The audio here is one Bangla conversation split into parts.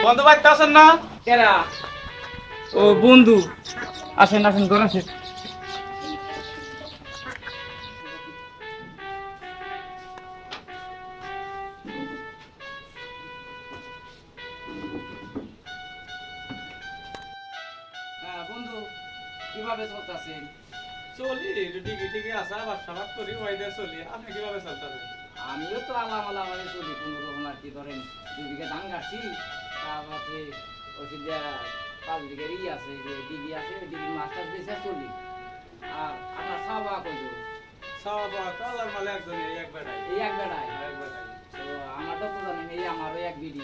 বন্ধু বাড়িতে আছেন না? কেরা? ও বন্ধু, আসেন আসেন ঘর আসেন। হ্যাঁ বন্ধু, কিভাবে চলতেছেন? চলি ঠিকই ঠিকই আছে, আবার সাবাদ করি ওয়াইদে চলি। আপনি কিভাবে চলতেছেন? আমিও তো আলাম আলামালি চলি কোনো রকম আর কি। ধরেন 2 বিঘা ধান কাটছি, তারপর আছে ওষুধ দেওয়া 5 বিঘার আছে, যে ডিগি আছে, ওই ডিগি মাছ টাছ বেঁচে চলি। আর আপনার খাওয়া কইল সাবাদ আল্লাহর মালে একজন এক বেড়াই এই এক বেড়ায়। এক বেড়াই। তো আমারটা তো জানেন, এই আমারও এক বিডি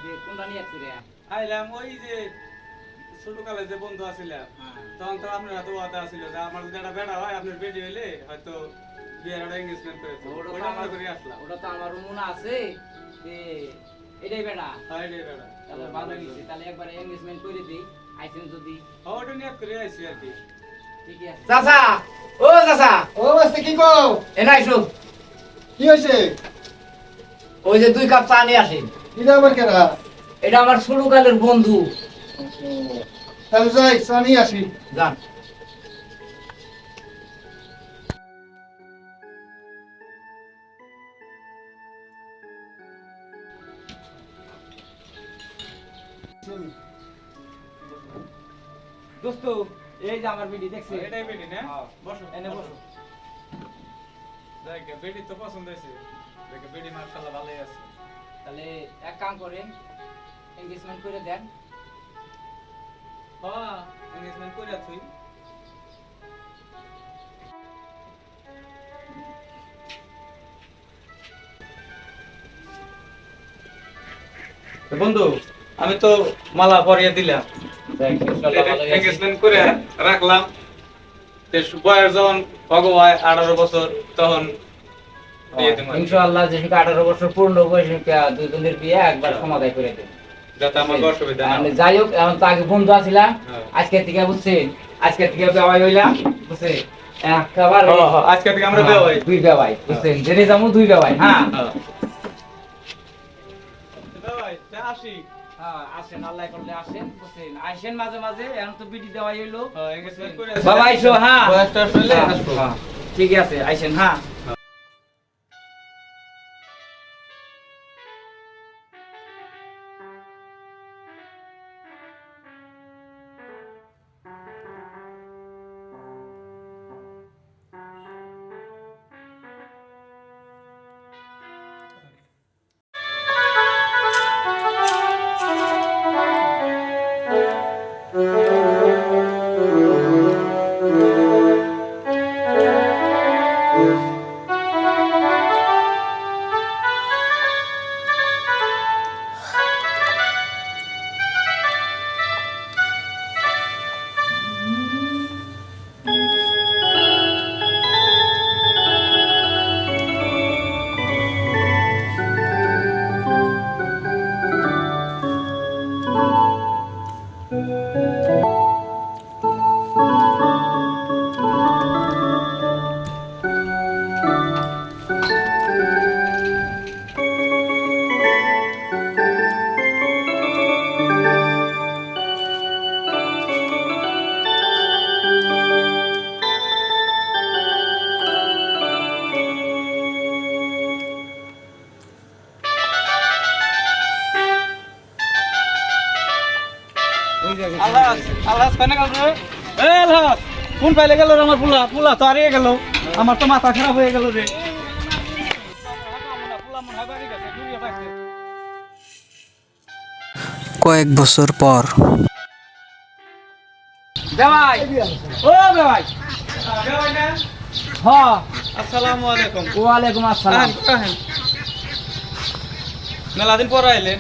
যে কোনটা নিয়ে রে। আইলাম ওই যে ছোট কালে যে বন্ধু আছিলাম, হ্যাঁ তখন তো আপনার হাতে ওয়াদা ছিল যে আমার যদি একটা বেড়া হয় আপনার বেডি হইলে হয়তো বিয়ের একটা এঙ্গেজমেন্ট করে দেবো। ওটা তো ওটা আমার মনে করে আসলাম। ওটা তো আমার মনে আছে যে এটাই বেড়া। হ্যাঁ এটাই বেড়া। তাহলে ভালো হয়েছে, তাহলে একবার এনগেজমেন্ট করে দিই। আইসেন যদি হ্যাঁ ওটা নিয়ে করে আইসি আর কি। ঠিকই আছে। চাচা, ও চাচা, ও বাস্তে কি কও? এনে আইসো। কি হইছে? ওই যে 2 কাপ চা নিয়ে আসেন। এটা আবার কেরা? এটা আমার ছোটকালের বন্ধু। তাহলে যাই সানি আসি। যান। দোস্ত, এই যে আমার বিডি দেখছে। এটাই বেডি না? হ্যাঁ। বসো এনে বসো। দেখে বেডি তো পছন্দ হয়েছে। দেখে বেডি মার্শাল্লাহ ভালোই আছে। তাহলে এক কাম করেন, এনগেজমেন্ট করে দেন। হ্যাঁ এঙ্গেজমেন্ট করে তুই। বন্ধু আমি তো মালা পরিয়ে দিলাম, এঙ্গেজমেন্ট করে রাখলাম। বয়স যখন ভগবান 18 বছর তখন বিয়ে দেব। ইনশাআল্লাহ যে 18 বছর পূর্ণ বয়সে দুজনের বিয়ে একবার সমাধান করে দেন, যাতে আমার অসুবিধা না হয়। যাই হোক। এখন তো আগে বন্ধু আছিলাম, হ্যাঁ। আজকে থেকে বুঝছেন, আজকে থেকে বেওয়াই হইলাম, বুঝছে? একেবারে আজকে থেকে আমরা বিয়ে হই। 2 বেওয়াই, বুঝছেন? জেনে যাবো 2 বেওয়াই। হ্যাঁ ভাই আসি। হ্যাঁ, আসেন, আল্লাহ করলে আসেন, বুঝছেন? আসেন মাঝে মাঝে। এখন তো বিডি দেওয়াই হইলো। এঙ্গেজমেন্ট করে বাবা আইসো। হ্যাঁ বয়সটা হইলে হ্যাঁ, আসবো। হ্যাঁ, ঠিক আছে, আইসেন। হ্যাঁ আলহাজ আলহাজ কেন গেল রে? এ আলহাজ কোন পাইলে গেল রে? আমার পুলা পুলা তো হারিয়ে গেল। আমার তো মাথা খারাপ হয়ে গেল রে। কয়েক বছর পর বেওয়াই, ও বেওয়াই। হ্যাঁ, আসসালামু আলাইকুম। ওয়ালাইকুম আসসালাম। মেলা দিন পর আইলেন।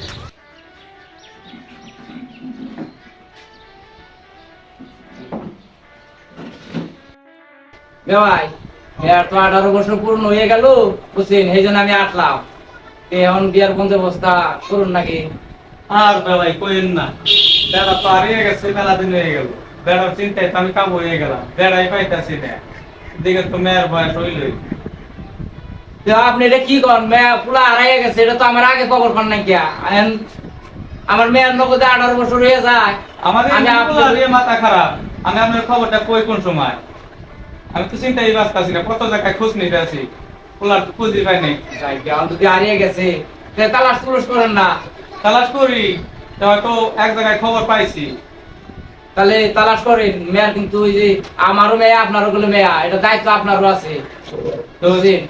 বেওয়াই, এর তো 18 বছর পূর্ণ হয়ে গেল, বুঝছেন? এই জন্য আমি আসলাম। এখন বিয়ার বন্দোবস্ত করুন নাকি? আর ভাই কইেন না, বেড়া তো হারিয়ে গেছে, মেলা দিন হয়ে গেল। বেড়ার চিন্তায় তো আমি কাম হয়ে গেলাম, বেড়াই পাইতাছি না। দিকে তো মেয়ের বয়স হইলই। তো আপনি এটা কি করেন? পুরা হারাইয়া গেছে, এটা তো আমার আগে খবর পান নাই কিয়া? আমার মেয়ের নগদে 18 বছর হয়ে যায়। আমাদের আমি আপনার মাথা খারাপ, আমি আপনার খবরটা কই কোন সময়, আমি তো চিন্তাই বাঁচতাছি না, কত জায়গায় খোঁজ নিতে আছি, পোলার তো খুঁজে পাই নাই। যদি হারিয়ে গেছে তালাশ তুলস করেন না। তালাশ করি, তো হয়তো এক জায়গায় খবর পাইছি। তাহলে তালাশ করেন। মেয়ের কিন্তু ওই যে আমারও মেয়ে আপনারও গুলো মেয়া, এটা দায়িত্ব আপনারও আছে। তো বুঝলেন,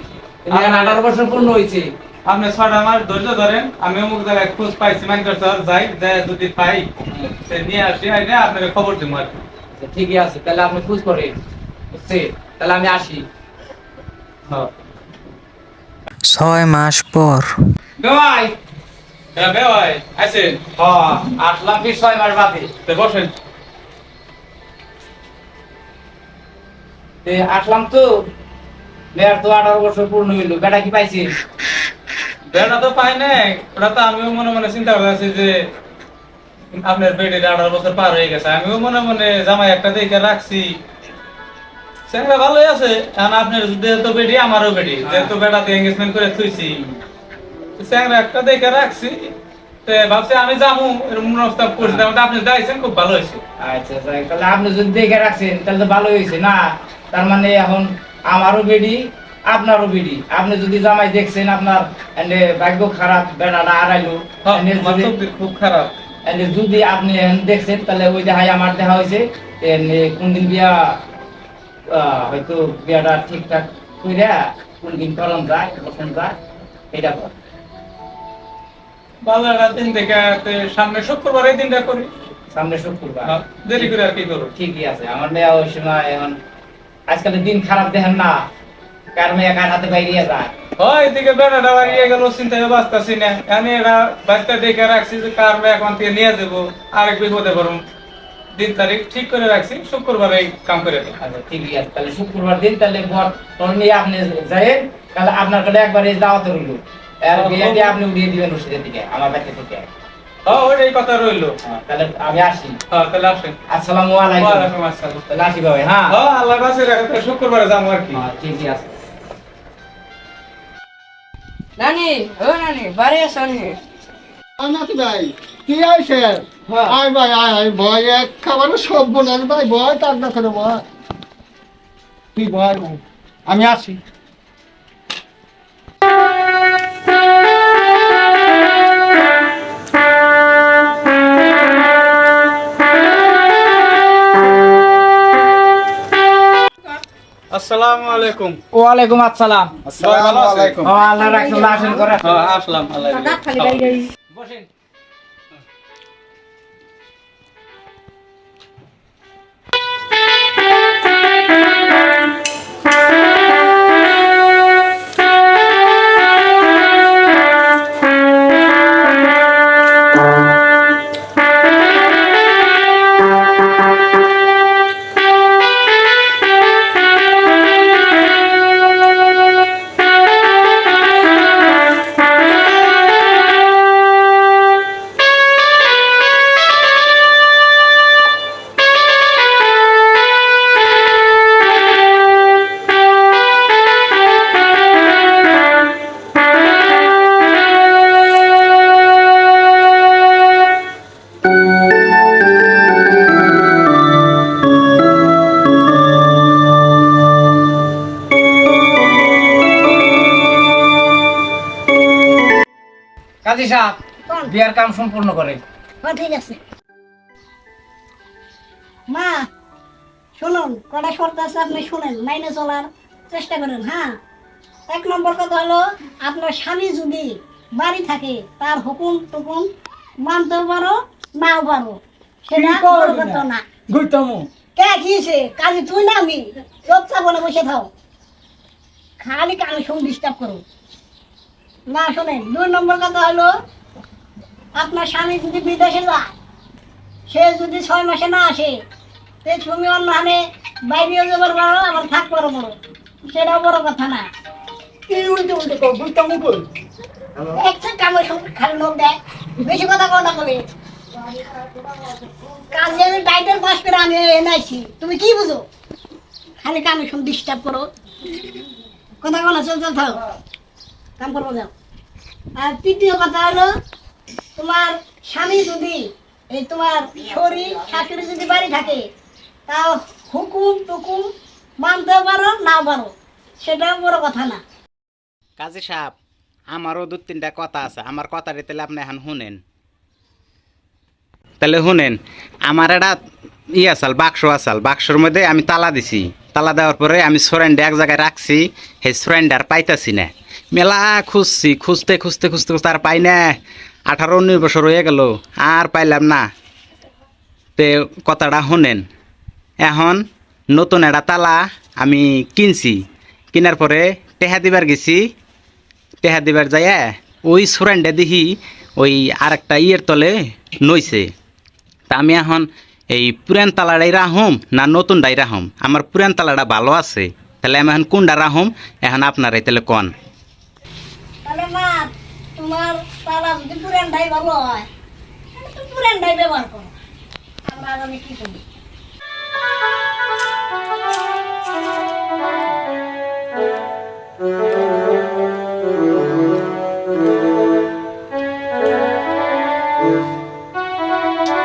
মেয়ের 18 বছর পূর্ণ হয়েছে। আপনি 6টা মাস ধৈর্য ধরেন, আমি অমুক জায়গায় খোঁজ পাইছি, মাইন্ডার স্যার যাই যাই যদি পাই সে নিয়ে আসি, আইনে আপনাকে খবর দিব আর কি। আচ্ছা, ঠিকই আছে, তাহলে আপনি খোঁজ করেন, বুঝছে? তাহলে আমি আসি। হ্যাঁ 6 মাস পর। ভাই হ্যাঁ ভাই আছেন? আসলাম কি 6 মাস বাদে। তো বসেন। আসলাম তো, মেয়ের তো 18 বছর পূর্ণ হইলো, বেটা কি পাইছি? বেড়া তো পাই নাই, ওটা তো আমিও মনে মনে চিন্তা করে আছি যে আপনার বেডির 18 বছর পার হয়ে গেছে, আমিও মনে মনে জামাই একটা দেখে রাখছি, সেটা ভালোই আছে। এখন আপনার যেহেতু বেডি আমারও বেডি, যেহেতু বেড়াতে এঙ্গেজমেন্ট করে থুইছি, স্যাংরা একটা দেখে রাখছি, তো ভাবছি আমি যাবো এরকম প্রস্তাব করছি, তাহলে আপনি যাইছেন, খুব ভালো হয়েছে। আচ্ছা যাই, তাহলে আপনি যদি দেখে রাখছেন তাহলে তো ভালো হয়েছে না? তার মানে এখন আমারও বেডি আপনারও বেডি। আপনি যদি জামাই দেখছেন, আপনার ভাগ্য খারাপ, বেড়াটা আড়াইলো। আমার চোখ খুব খারাপ। যদি আপনি দেখছেন তাহলে ওই দেখাই আমার দেখা হয়েছে, কোনদিন বিয়া হয়তো বিয়াটা ঠিকঠাক কইরা কোনদিন করন যায়, বসন যায়, এটা কর। বাজারটা 3 থেকে সামনে শুক্রবার এই দিনটা করি। সামনে শুক্রবার। দেরি করে আর কি করবো। ঠিকই আছে, আমার মেয়ে ওই সময় এখন আজকালের দিন খারাপ দেখেন না, কার মেয়ে কার হাতে বাইরিয়ে যায়। হয় এদিকে বেড়াটা বাড়িয়ে গেল, চিন্তায় বাঁচতাছি না, আমি এরা বাচ্চা দেখে রাখছি যে কার মেয়ে এখন থেকে নিয়ে যাবো, আরেক বিপদে পড়ুন। দিন তারিখ ঠিক করে রাখছি, শুক্রবার এই কাম করে দেবো। আচ্ছা ঠিকই আছে, তাহলে শুক্রবার দিন তাহলে বর নিয়ে আপনি যাইয়েন, তাহলে আপনার কাছে একবারে দাওয়াত রইল, আর বিয়েটি আপনি উড়িয়ে দিবেন রশিদের দিকে, আমার বাড়ি থেকে। হ্যাঁ ওইটাই কথা রইলো। তাহলে আমি আসি। হ্যাঁ তাহলে আসেন। আসসালামু আলাইকুম। ওয়ালাইকুম আসসালাম। তাহলে আসি ভাই। হ্যাঁ হ্যাঁ আল্লাহ বাঁচিয়ে রাখে, শুক্রবারে যাবো আর কি। ঠিকই আছে। নানি, ও নানি, বাড়ি আছো নি? নাতি ভাই কি আইছে? আয় ভাই আয় আয়, ভয় এক খাবার সব বোনাস ভাই, ভয় তার না করে ভয়, তুই ভয় ভাই, আমি আসি। আসসালামু আলাইকুম। ওয়ালাইকুম আসসালাম। আসসালামু আলাইকুম। আল্লাহ রাখুন, আসেন করে। হ্যাঁ আসলাম। আল্লাহ দাঁত খালি বাইরে। বসেন। কাজী সাহেব, বিয়ার কাম সম্পূর্ণ করে। ঠিক আছে। মা শুনুন, কটা শর্ত আছে আপনি শুনেন, মাইনে চলার চেষ্টা করেন। হ্যাঁ, 1 নম্বর কথা হলো, আপনার স্বামী যদি বাড়ি থাকে তার হুকুম টুকুম মানতেও পারো, নাও পারো, সেটা বড় কথা না। কে কিছে কাজে তুই না আমি চুপচাপ বলে বসে থাও, খালি কানে শুন ডিস্টার্ব করো না। শোনেন, 2 নম্বর কথা হলো, আপনার স্বামী যদি বিদেশে যায়, সে যদি 6 মাসে না আসে, তে তুমি অন্য হানে বাইরেও যাবার পারো, আবার থাকবারও পারো, সেটাও বড় কথা না। একটা কামে সব খালি লোক দেয়, বেশি কথা কও না বলে। কাজে আমি টাইটেল পাস করে আমি এনেছি, তুমি কি বুঝো? খালি কামে সব ডিস্টার্ব করো, কথা কও না, চল চল থাকো, কাম করবো যাও। আর তৃতীয় কথা হলো, তোমার স্বামী যদি এই তোমার শরীর শাশুড়ি যদি বাড়ি থাকে তা হুকুম টুকুম মানতে পারো না পারো সেটাও বড় কথা না। কাজী সাহেব আমারও 2-3টা কথা আছে, আমার কথাটা তাহলে আপনি এখন শুনেন। তাহলে শুনেন, আমার একটা আসাল বাক্স আসাল, বাক্সর মধ্যে আমি তালা দিছি। তালা দেওয়ার পরে আমি সোরেন্ডে এক জায়গায় রাখছি, সেই সোরেন্ডার পাইতাছি না। মেলা খুঁজছি, খুঁজতে খুঁজতে খুঁজতে খুঁজতে আর পাই না। 18-19 বছর হয়ে গেল, আর পাইলাম না। তে কথাটা শুনেন, এখন নতুন একটা তালা আমি কিনছি। কেনার পরে টেহা দিবার গেছি, টেহা দিবার যায় ওই সোরেন্ডে দেখি ওই আর একটা তলে নইছে। তা আমি এখন এই পুরান তালাটাই রাখুম না নতুনটাই রাখুম? আমার পুরান তালাটা ভালো আছে, তাহলে আমি এখন কোনটা রাখুম? এখন আপনারাই তাহলে কন। তাহলে মা তোমার তারা যদি পুরানটাই ভালো হয় তাহলে তুমি পুরানটাই ব্যবহার করো, আমরা আর আমি কি করি।